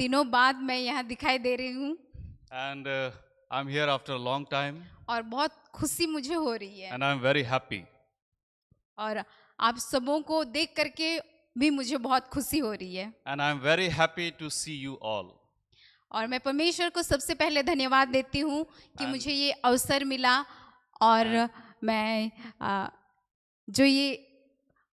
दिनों बाद मैं यहाँ दिखाई दे रही हूँ and I'm here after a long time और बहुत खुशी मुझे हो रही है and I'm very happy. और आप सबों को देख करके भी मुझे बहुत खुशी हो रही है And I'm very happy to see you all. और मैं परमेश्वर को सबसे पहले धन्यवाद देती हूँ कि And, मुझे ये अवसर मिला और and, मैं जो ये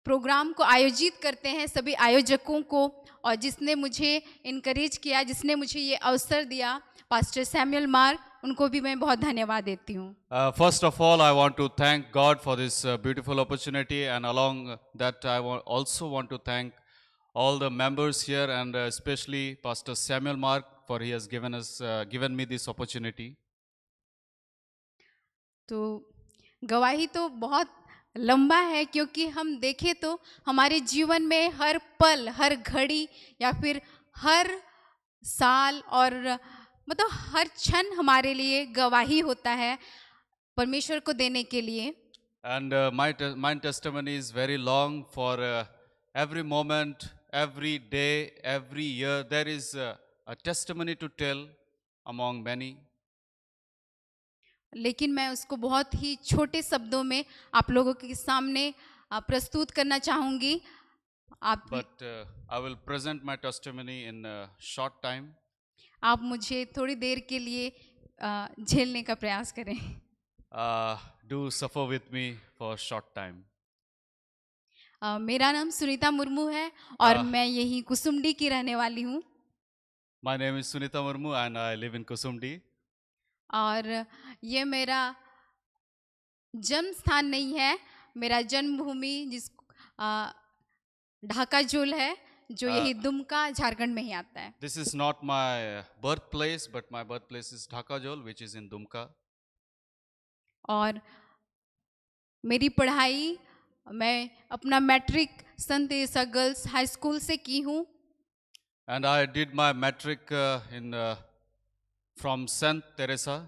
प्रोग्राम को आयोजित करते हैं सभी आयोजकों को और जिसने मुझे इनकरेज किया, जिसने मुझे ये अवसर दिया, पास्टर सैमुअल मार्क, उनको भी मैं बहुत धन्यवाद देती हूँ। first of all, I want to thank God for this beautiful opportunity, and along that, also want to thank all the members here, and especially Pastor Samuel Mark for he has given me this opportunity. तो गवाही तो बहुत लंबा है क्योंकि हम देखें तो हमारे जीवन में हर पल, हर घड़ी या फिर हर साल और मतलब हर क्षण हमारे लिए गवाही होता है परमेश्वर को देने के लिए। And my testimony is very long for every moment, every day, every year. There is a testimony to tell among many. लेकिन मैं उसको बहुत ही छोटे शब्दों में आप लोगों के सामने प्रस्तुत करना चाहूँगी। आप But I will present my testimony in a short time. आप मुझे थोड़ी देर के लिए झेलने का प्रयास करें। Do suffer with me for a short time. मेरा नाम सुनीता मुर्मू है और Uh, मैं यही कुसुमडी की रहने वाली हूँ my name is Sunita Murmu and I live in Kusumdi. और ये मेरा जन्म स्थान नहीं है, मेरा जन्मभूमि ढाका जोल है जो Uh, यही दुमका झारखंड में ही आता है। this is not my birthplace, but my birthplace is Dhakajol, which is in Dumka. और मेरी पढ़ाई मैं अपना मैट्रिक संत ईसा गर्ल्स हाई स्कूल से की हूँ And I did my matric from Saint Teresa.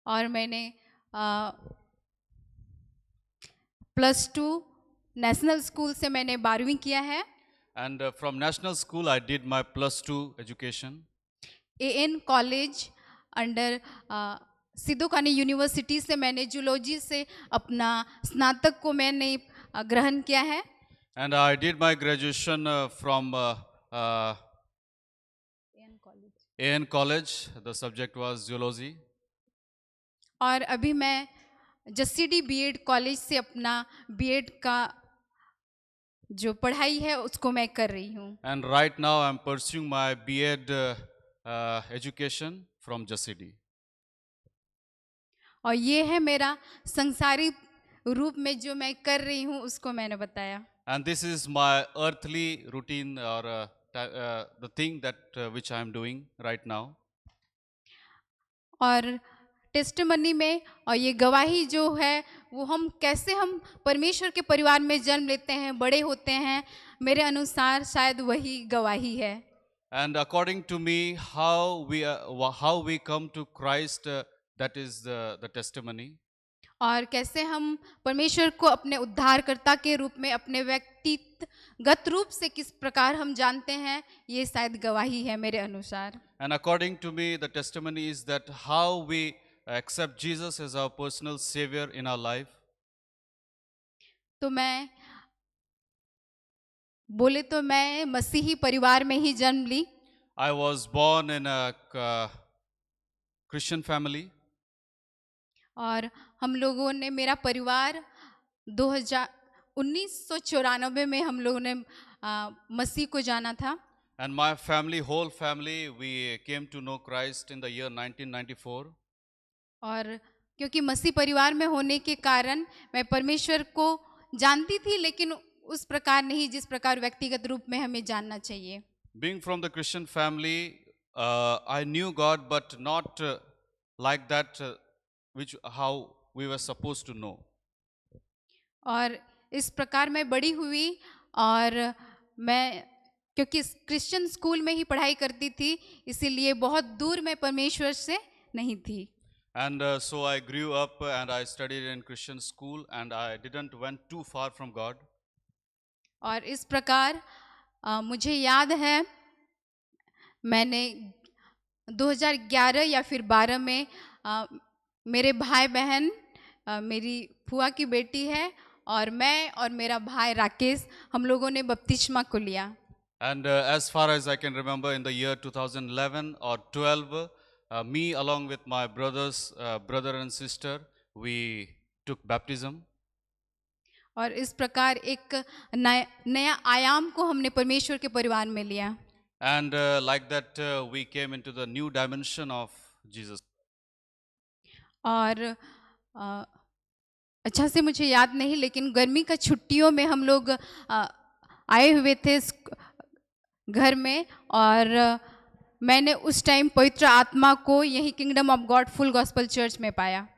और मैंने +2 नेशनल स्कूल से मैंने 12वीं किया है। And from national school, I did my +2 education. AN college under Sidhu Kanhu university से मैंने जूलॉजी से अपना स्नातक को मैंने ग्रहण किया है And I did my graduation from AN College. The subject was zoology. और अभी मैं जसीडी बीएड कॉलेज से अपना बीएड का जो पढ़ाई है उसको मैं कर रही हूँ And right now, I'm pursuing my B.Ed education from Jasidi. और ये है मेरा संसारिक रूप में जो मैं कर रही हूँ उसको मैंने बताया And this is my earthly routine or the thing that which I am doing right now. और टेस्टमनी में और ये गवाही जो है वो हम कैसे हम परमेश्वर के परिवार में जन्म लेते हैं, बड़े होते हैं, मेरे अनुसार शायद वही गवाही है। And according to me, how we come to Christ, that is the testimony. और कैसे हम परमेश्वर को अपने उद्धारकर्ता के रूप में अपने व्यक्तिगत रूप से किस प्रकार हम जानते हैं, ये शायद गवाही है मेरे अनुसार। And according to me, the testimony is that how we accept Jesus as our personal savior in our life. तो मैं बोले तो मैं मसीही परिवार में ही जन्म ली I was born in a Christian family. और हम लोगों ने मेरा परिवार 1994 में हम लोगों ने मसीह को जाना था And my family, whole family, we came to know Christ in the year 1994. और क्योंकि मसीह परिवार में होने के कारण मैं परमेश्वर को जानती थी लेकिन उस प्रकार नहीं जिस प्रकार व्यक्तिगत रूप में हमें जानना चाहिए। Being from the Christian family, I knew God, but not like that, which how we were supposed to know. और इस प्रकार मैं बड़ी हुई और मैं क्योंकि क्रिश्चियन स्कूल में ही पढ़ाई करती थी इसीलिए बहुत दूर मैं परमेश्वर से नहीं थी And so I grew up and I studied in Christian school and I didn't went too far from God. और इस प्रकार मुझे याद है मैंने 2011 या फिर 12 में मेरे भाई बहन, मेरी फुआ की बेटी है और मैं और मेरा भाई राकेश, हम लोगों ने बपतिस्मा को लिया। And as far as I can remember, in the year 2011 or 12, me along with my brother and sister, we took baptism. और इस प्रकार एक नया आयाम को हमने परमेश्वर के परिवार में लिया। And like that, we came into the new dimension of Jesus. और अच्छा से मुझे याद नहीं, लेकिन गर्मी का छुट्टियों में हम लोग आए हुए थे घर में, और मैंने उस टाइम पवित्र आत्मा को यही kingdom of God full gospel church में पाया।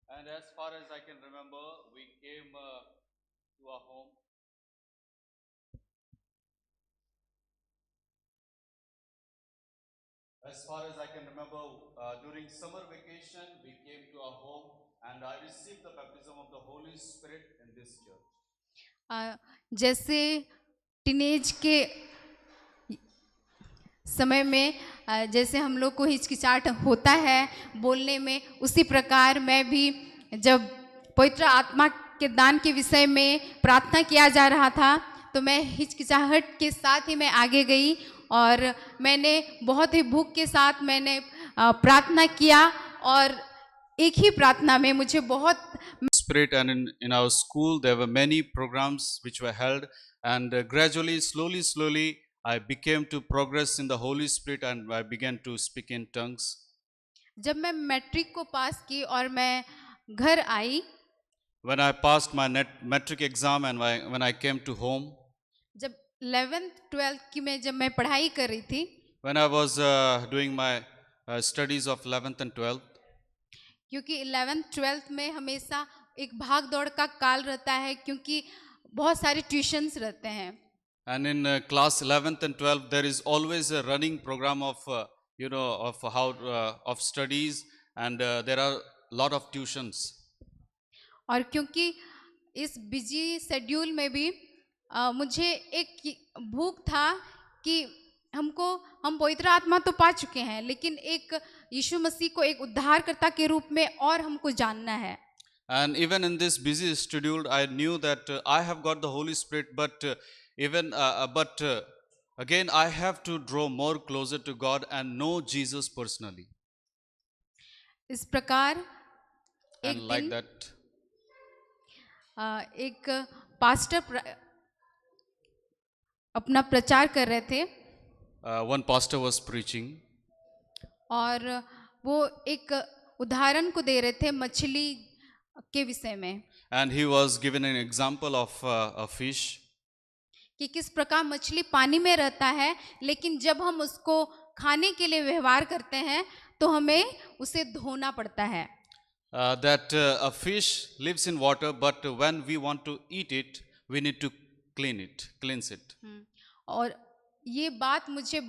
And as far as I can remember, we came to our home. As far as I can remember, during summer vacation, we came to our home, and I received the baptism of the Holy Spirit in this church. जैसे teenage के समय में जैसे हम लोग को हिचकिचाहट होता है बोलने में, उसी प्रकार मैं भी जब पवित्र आत्मा के दान के विषय में प्रार्थना किया जा रहा था, तो मैं हिचकिचाहट के साथ ही मैं आगे गई और मैंने बहुत ही भूख के साथ मैंने प्रार्थना किया, और एक ही प्रार्थना में मुझे बहुत Spirit, and in our school there were many programs which were held, and gradually, slowly, I became to progress in the Holy Spirit, and I began to speak in tongues. जब मैं मैट्रिक को पास की और मैं घर आई, When I passed my metric exam and when I came to home, जब 11th 12th की मैं जब मैं पढ़ाई कर रही थी, when I was doing my studies of 11th and 12th, क्योंकि 11th 12th में हमेशा एक भाग दौड़ का काल रहता है, क्योंकि बहुत सारे ट्यूशन्स रहते हैं। and in class 11th and 12th there is always a running program of of how of studies, and there are lot of tuitions. और क्योंकि इस बिजी शेड्यूल में भी मुझे एक भूख था कि हम पवित्र आत्मा तो पा चुके हैं, लेकिन एक यीशु मसीह को एक उद्धारकर्ता के रूप में और हमको जानना है। And even in this busy schedule, I knew that I have got the Holy Spirit, but again I have to draw more closer to God and know Jesus personally. इस प्रकार And एक like दिन that, एक pastor अपना प्रचार कर रहे थे, one pastor was preaching, और वो एक उदाहरण को दे रहे थे मछली के विषय में, and he was given an example of a fish, कि किस प्रकार मछली पानी में रहता है, लेकिन जब हम उसको खाने के लिए व्यवहार करते हैं तो हमें उसे धोना पड़ता है। that a fish lives in water, but when we want to eat it, we need to cleanse it. और ये बात मुझे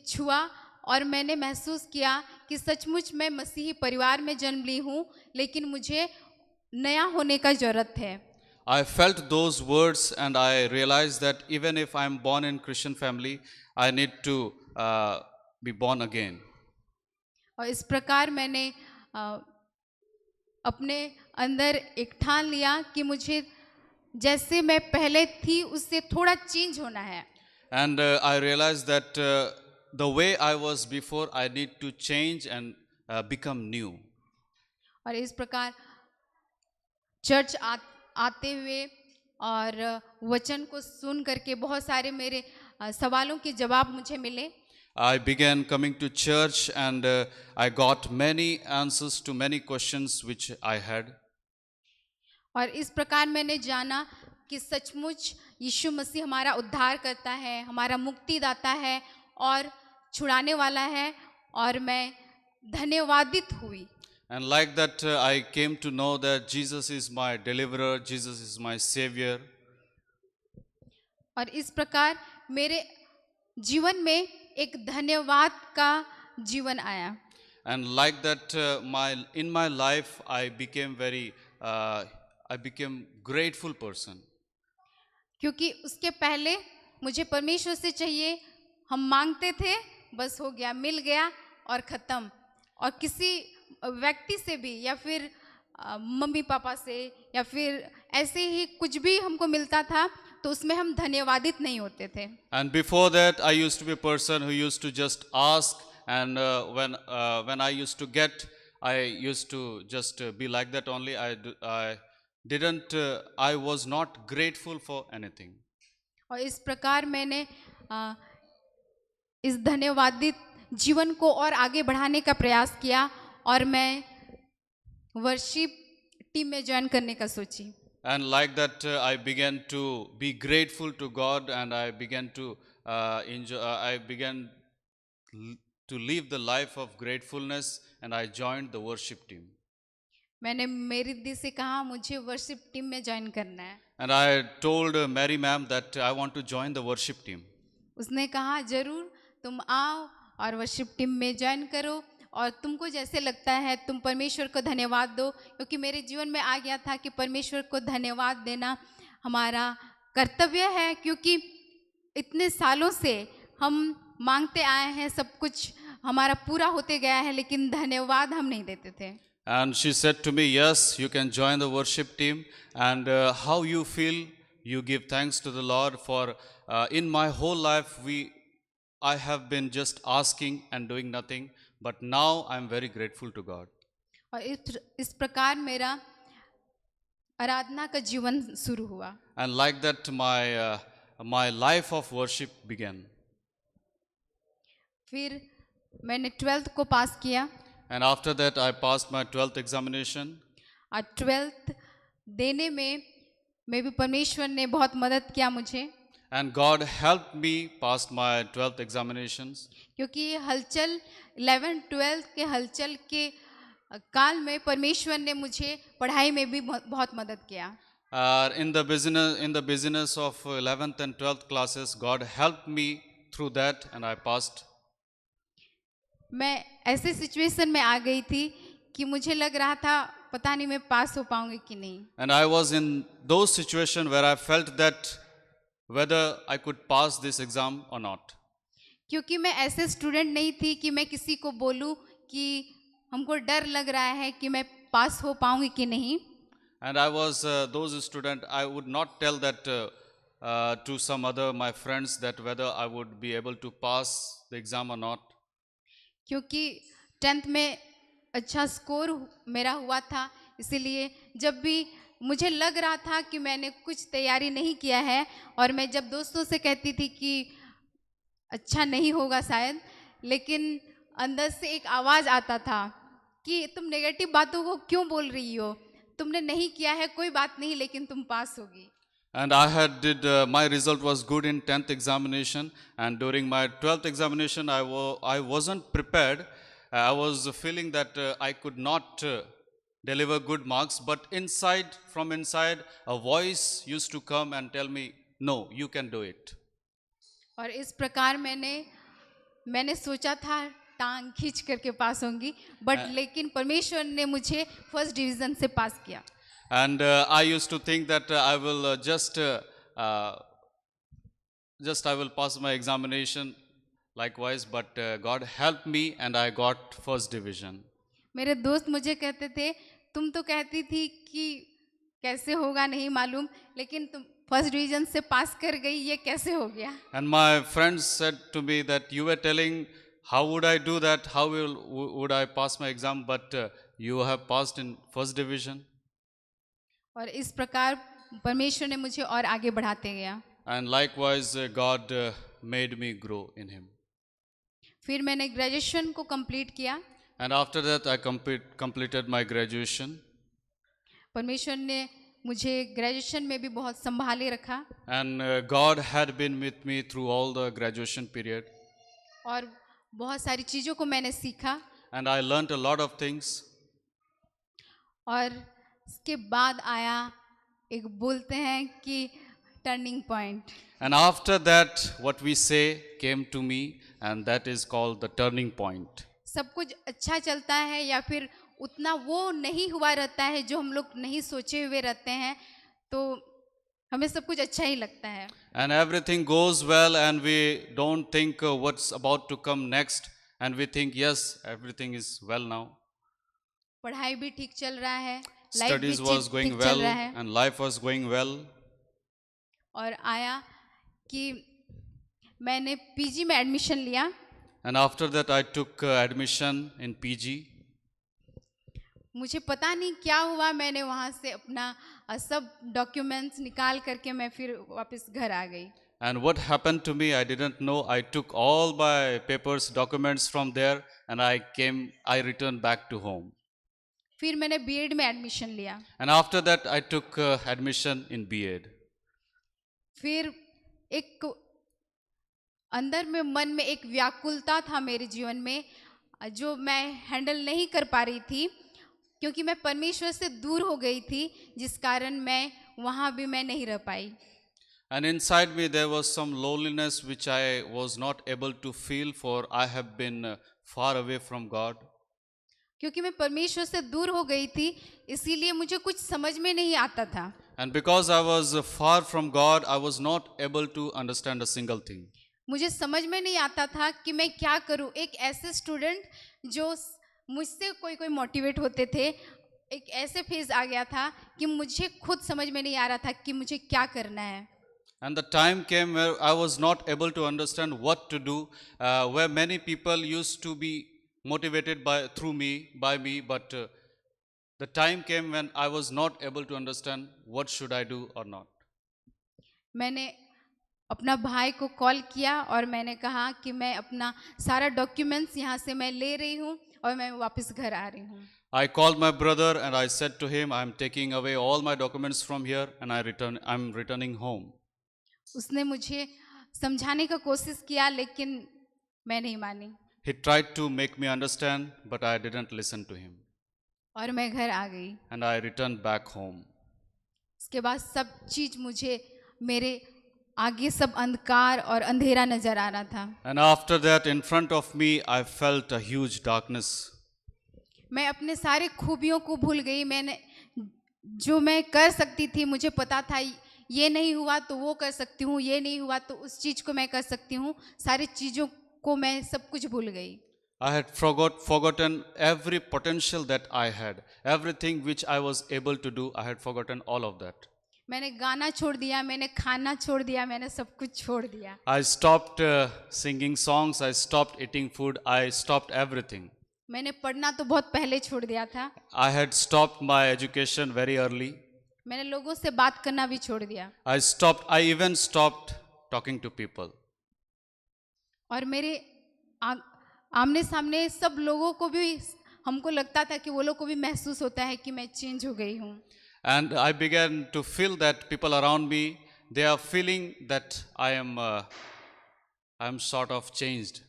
छुआ, और मैंने महसूस किया कि सचमुच मैं मसीही परिवार में जन्म ली हूँ, लेकिन मुझे नया होने का जरूरत है। I felt those words, and I realized that even if I am born in Christian family, I need to be born again. और इस प्रकार मैंने अपने अंदर एक ठान लिया कि मुझे जैसे मैं पहले थी उससे थोड़ा चेंज होना है। And I realized that the way I was before, I need to change and become new. और इस प्रकार चर्च आते हुए और वचन को सुन करके बहुत सारे मेरे सवालों के जवाब मुझे मिले। I began coming to church, and I got many answers to many questions which I had. और इस प्रकार मैंने जाना कि सचमुच यीशु मसीह हमारा उद्धार करता है, हमारा मुक्तिदाता है और छुड़ाने वाला है, और मैं धन्यवादित हुई। And like that, I came to know that Jesus is my deliverer, Jesus is my savior. और इस प्रकार मेरे जीवन में एक धन्यवाद का जीवन आया। And like that, in my life, I became grateful person. क्योंकि उसके पहले मुझे परमेश्वर से चाहिए हम मांगते थे, बस हो गया, मिल गया और ख़त्म। और किसी व्यक्ति से भी या फिर मम्मी पापा से या फिर ऐसे ही कुछ भी हमको मिलता था तो उसमें हम धन्यवादित नहीं होते थे। And before that, I used to be a person who used to just ask, and when I used to get, I used to just be like that only. I didn't. I was not grateful for anything. और इस प्रकार मैंने अ, इस धन्यवादित जीवन को और आगे बढ़ाने का प्रयास किया और मैं वर्शिप टीम में ज्वाइन करने का सोची। And like that, I began to be grateful to God, and I began to enjoy. I began to live the life of gratefulness, and I joined the worship team. मैंने मेरी दी से कहा मुझे worship team में join करना है। And I told Mary ma'am that I want to join the worship team. उसने कहा जरूर तुम आओ और वर्शिप टीम में ज्वाइन करो और तुमको जैसे लगता है तुम परमेश्वर को धन्यवाद दो, क्योंकि मेरे जीवन में आ गया था कि परमेश्वर को धन्यवाद देना हमारा कर्तव्य है, क्योंकि इतने सालों से हम मांगते आए हैं, सब कुछ हमारा पूरा होते गया है, लेकिन धन्यवाद हम नहीं देते थे। And she said to me, yes, you can join the worship team, and how you feel, you give thanks to the Lord for in my whole life I have been just asking and doing nothing, but now I am very grateful to God. और इस प्रकार मेरा आराधना का जीवन शुरू हुआ। And like that, my life of worship began. फिर मैंने 12th को पास किया And after that, I passed my 12th examination. और 12th देने में भी परमेश्वर ने बहुत मदद किया मुझे, And God helped me pass my 12th examinations. क्योंकि ये हलचल 11-12 के हलचल के काल में परमेश्वर ने मुझे पढ़ाई में भी बहुत मदद किया। In the business of 11th and 12th classes, God helped me through that, and I passed. मैं ऐसे सिचुएशन में आ गई थी कि मुझे लग रहा था पता नहीं मैं पास हो पाऊंगी कि नहीं। And I was in those situations where I felt that whether I could pass this exam or not. क्योंकि मैं ऐसे स्टूडेंट नहीं थी कि मैं किसी को बोलूं कि हमको डर लग रहा है कि मैं पास हो पाऊंगी कि नहीं। And I was those student, I would not tell that to some other my friends that whether I would be able to pass the exam or not. क्योंकि 10th में अच्छा स्कोर मेरा हुआ था, इसीलिए जब भी मुझे लग रहा था कि मैंने कुछ तैयारी नहीं किया है और मैं जब दोस्तों से कहती थी कि अच्छा नहीं होगा शायद, लेकिन अंदर से एक आवाज़ आता था कि तुम नेगेटिव बातों को क्यों बोल रही हो, तुमने नहीं किया है कोई बात नहीं, लेकिन तुम पास होगी। And my result was good in 10th examination, and during my 12th examination I wasn't prepared. I was feeling that I could not deliver good marks, but from inside a voice used to come and tell me, no, you can do it. और इस प्रकार मैंने सोचा था टांग खींच करके पास होंगी, बट लेकिन परमेश्वर ने मुझे फर्स्ट डिवीजन से पास किया। And I used to think that I will I will pass my examination likewise, but God helped me and I got first division. मेरे दोस्त मुझे कहते थे तुम तो कहती थी कि कैसे होगा नहीं मालूम, लेकिन तुम फर्स्ट डिवीजन से पास कर गई, ये कैसे हो गया। And my friends said to me that you were telling how would I do that, how would I pass my exam, but you have passed in first division. और इस प्रकार परमेश्वर ने मुझे और आगे बढ़ाते गया। And likewise God made me grow in him. फिर मैंने ग्रेजुएशन को कंप्लीट किया। And after that I completed my graduation. परमेश्वर ने मुझे ग्रेजुएशन में भी बहुत संभाले रखा। And God had been with me through all the graduation period. और बहुत सारी चीज़ों को मैंने सीखा। And I learnt a lot of things. और इसके बाद आया एक बोलते हैं कि turning point. And after that what we say came to me, and that is called the turning point. सब कुछ अच्छा चलता है या फिर उतना वो नहीं हुआ रहता है जो हम लोग नहीं सोचे हुए रहते हैं, तो हमें सब कुछ अच्छा ही लगता है, and everything goes well, and we don't think what's about to come next, and we think, yes, everything is well now. पढ़ाई भी ठीक चल रहा है, लाइफ भी Studies was going ठीक चल well, रहा है। and life was going well. और आया कि मैंने पीजी में एडमिशन लिया। And after that, I took admission in PG. मुझे पता नहीं क्या हुआ, मैंने वहाँ से अपना सब डॉक्यूमेंट्स निकाल करके मैं फिर वापस घर आ गई। And what happened to me, I didn't know. I took all my papers, documents from there, and I returned back to home. फिर मैंने बीएड में एडमिशन लिया। And after that, I took admission in B.Ed. फिर एक अंदर में मन में एक व्याकुलता था मेरे जीवन में, जो मैं हैंडल नहीं कर पा रही थी, क्योंकि मैं परमेश्वर से दूर हो गई थी, जिस कारण मैं वहाँ भी मैं नहीं रह पाई। And inside me, there was some loneliness which I was not able to feel, for I have been far away from God. क्योंकि मैं परमेश्वर से दूर हो गई थी, इसीलिए मुझे कुछ समझ में नहीं आता था। And because I was far from God, I was not able to understand a single thing. मुझे समझ में नहीं आता था कि मैं क्या करूं। एक ऐसे स्टूडेंट जो मुझसे कोई कोई मोटिवेट होते थे, एक ऐसे फेज आ गया था कि मुझे खुद समझ में नहीं आ रहा था कि मुझे क्या करना है। And the time came where I was not able to understand what to do, where many people used to be motivated by me, but the time came when I was not able to understand what should I do or not. मैंने अपना भाई को call किया और मैंने कहा कि मैं अपना सारा डॉक्यूमेंट्स यहाँ से मैं ले रही हूँ और मैं वापस घर आ रही हूँ। I called my brother and I said to him, I'm taking away all my documents from here and I'm returning home. उसने मुझे समझाने का कोशिश किया, लेकिन मैं नहीं मानी He tried to make me understand, but I didn't listen to him. और मैं घर आ गई। And I returned back home. इसके बाद सब चीज मुझे मेरे आगे सब अंधकार और अंधेरा नजर आ रहा था। And after that, in front of me, I felt a huge darkness. मैं अपने सारे खूबियों को भूल गई। मैंने जो मैं कर सकती थी, मुझे पता था ये नहीं हुआ तो वो कर सकती हूँ, ये नहीं हुआ तो उस चीज को मैं कर सकती हूँ। सारी चीजों को मैं सब कुछ भूल गई। I had forgotten every potential that I had. Everything which I was able to do, I had forgotten all of that. मैंने गाना छोड़ दिया, मैंने खाना छोड़ दिया, मैंने सब कुछ छोड़ दिया। I stopped singing songs, I stopped eating food, I stopped everything. मैंने पढ़ना तो बहुत पहले छोड़ दिया था। I had stopped my education very early. मैंने लोगों से बात करना भी छोड़ दिया। I even stopped talking to people. और मेरे आमने सामने सब लोगों को भी, हमको लगता था कि वो लोग को भी महसूस होता है कि मैं चेंज हो गई हूँ। And I began to feel that people around me, they are feeling that I am sort of changed.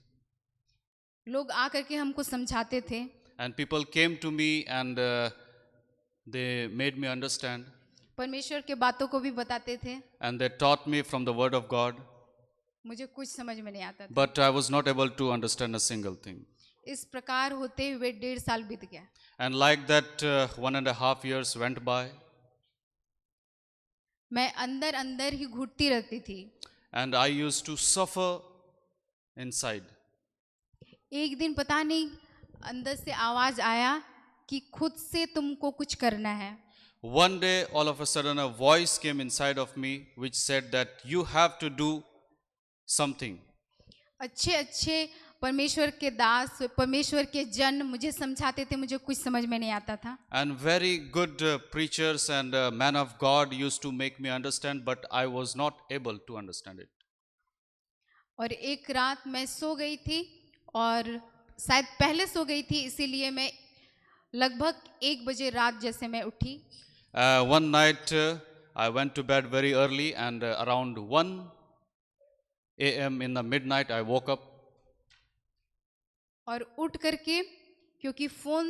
लोग आकर के हमको समझाते थे। And people came to me and they made me understand. परमेश्वर के बातों को भी बताते थे। And they taught me from the word of God. मुझे कुछ समझ में नहीं आता था। But I was not able to understand a single thing. इस प्रकार होते हुए 1.5 साल बीत गया। And like that, 1.5 years went by. मैं अंदर अंदर ही घुटती रहती थी। And I used to suffer inside. एक दिन पता नहीं अंदर से आवाज आया कि खुद से तुमको कुछ करना है। One day, all of a sudden, a voice came inside of me which said that you have to do something. अच्छे अच्छे परमेश्वर के दास, परमेश्वर के जन मुझे समझाते थे, मुझे कुछ समझ में नहीं आता था। And very good preachers and men of God used to make me understand, but I was not able to understand it. और एक रात मैं सो गई थी, और शायद पहले सो गई थी, इसीलिए मैं लगभग 1 बजे रात जैसे मैं उठी। One night I went to bed very early, and around 1 a.m. in the midnight I woke up. और उठ करके, क्योंकि फोन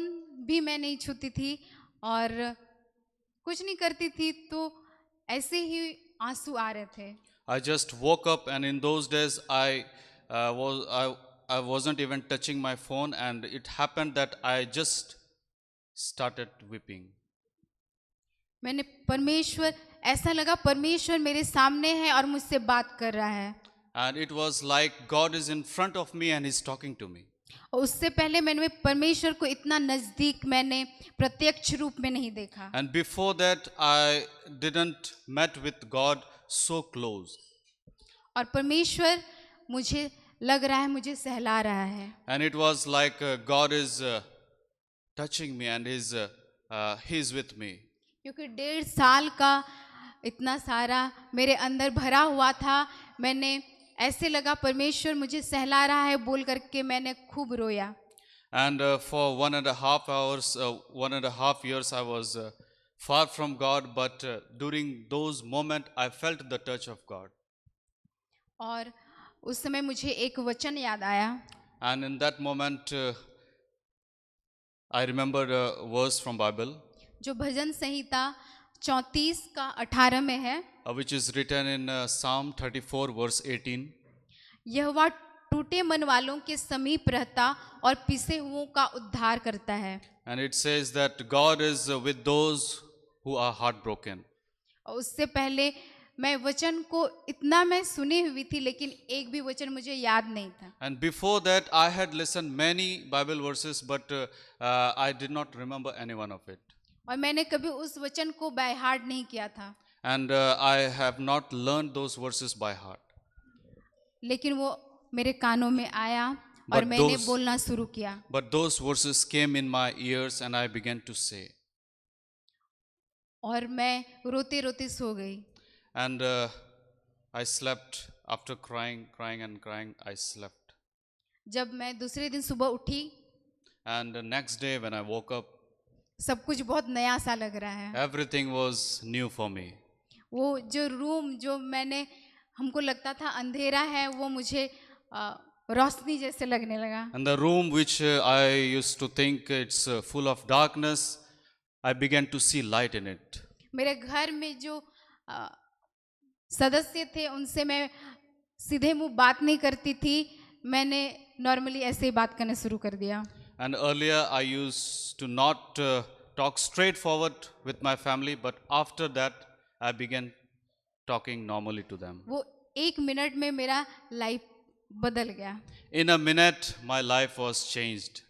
भी मैं नहीं छूती थी और कुछ नहीं करती थी, तो ऐसे ही आंसू आ रहे थे। I just woke up, and in those days I wasn't even touching my phone, and it happened that I just started weeping. मैंने परमेश्वर ऐसा लगा परमेश्वर मेरे सामने है और मुझसे बात कर रहा है। And it was like God is in front of me and He's talking to me. और उससे पहले मैंने परमेश्वर को इतना नजदीक मैंने प्रत्यक्ष रूप में नहीं देखा। And before that, I didn't met with God so close. और परमेश्वर मुझे लग रहा है मुझे सहला रहा है। And it was like God is touching me and He's with me. क्योंकि 1.5 साल का इतना सारा मेरे अंदर भरा हुआ था, मैंने ऐसे लगा परमेश्वर मुझे सहला रहा है बोल करके मैंने खूब रोया। And for 1.5 hours, 1.5 years, I was far from God, but during those moments, I felt the touch of God. और उस समय मुझे एक वचन याद आया। And in that moment, I remembered a verse from Bible, जो भजन संहिता 34 का 18 में है। which is written in Psalm 34, verse 18. यहोवा टूटे मन वालों के समीप रहता और पिसे हुओं का उद्धार करता है। And it says that God is with those who are heartbroken. और उससे पहले मैं वचन को इतना मैं सुनी हुई थी, लेकिन एक भी वचन मुझे याद नहीं था। And before that, I had listened many Bible verses, but I did not remember any one of it. और मैंने कभी उस वचन को बाय हार्ट नहीं किया था। And I have not learned those verses by heart. लेकिन वो मेरे कानों में आया और But मैंने those- बोलना शुरू किया। But those verses came in my ears and I began to say. और मैं रोते रोते सो गई। And I slept after crying and crying, I slept. जब मैं दूसरे दिन सुबह उठी, And the next day when I woke up, सब कुछ बहुत नया सा लग रहा है। everything was new for me. वो जो रूम जो मैंने हमको लगता था अंधेरा है, वो मुझे रोशनी जैसे लगने लगा। And the room which I used to think it's full of darkness, I began to see light in it. मेरे घर में जो सदस्य थे उनसे मैं सीधे मुंह बात नहीं करती थी, मैंने नॉर्मली ऐसे ही बात करना शुरू कर दिया। And earlier I used to not talk straightforward with my family, but after that I began talking normally to them. वो 1 मिनट में मेरा लाइफ बदल गया। In a minute, my life was changed.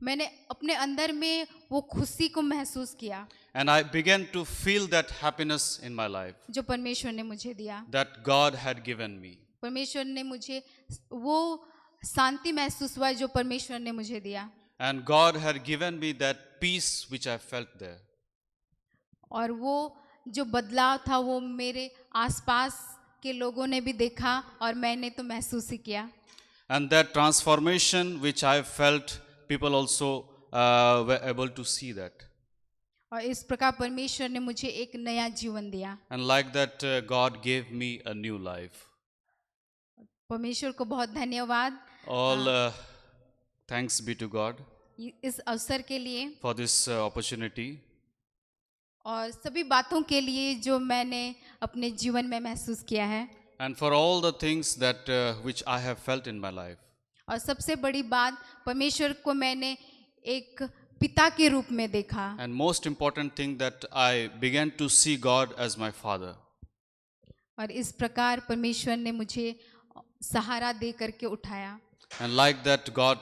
मैंने अपने अंदर में वो खुशी को महसूस किया And I began to feel that happiness in my life जो परमेश्वर ने मुझे दिया। that God had given me. परमेश्वर ने मुझे वो शांति महसूस हुआ जो परमेश्वर ने मुझे दिया। And God had given me that peace which I felt there. और वो जो बदलाव था वो मेरे आसपास के लोगों ने भी देखा और मैंने तो महसूस ही किया। And that transformation which I felt, people also were able to see that. और इस प्रकार परमेश्वर ने मुझे एक नया जीवन दिया। And like that, God gave me a new life. परमेश्वर को बहुत धन्यवाद All thanks be to God इस अवसर के लिए for this opportunity. और सभी बातों के लिए जो मैंने अपने जीवन में महसूस किया है। And for all the things that which I have felt in my life. और सबसे बड़ी बात, परमेश्वर को मैंने एक पिता के रूप में देखा। And most important thing that I began to see God as my father. और इस प्रकार परमेश्वर ने मुझे सहारा दे करके उठाया। And like that, God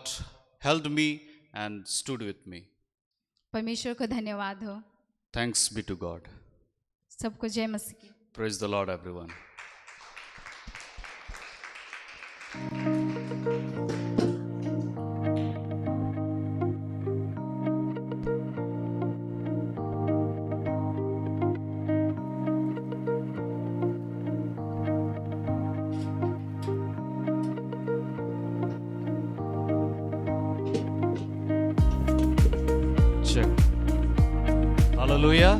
held me and stood with me. परमेश्वर को धन्यवाद हो। Thanks be to God. सबको जय मसीह की। Praise the Lord, everyone. Check. Hallelujah.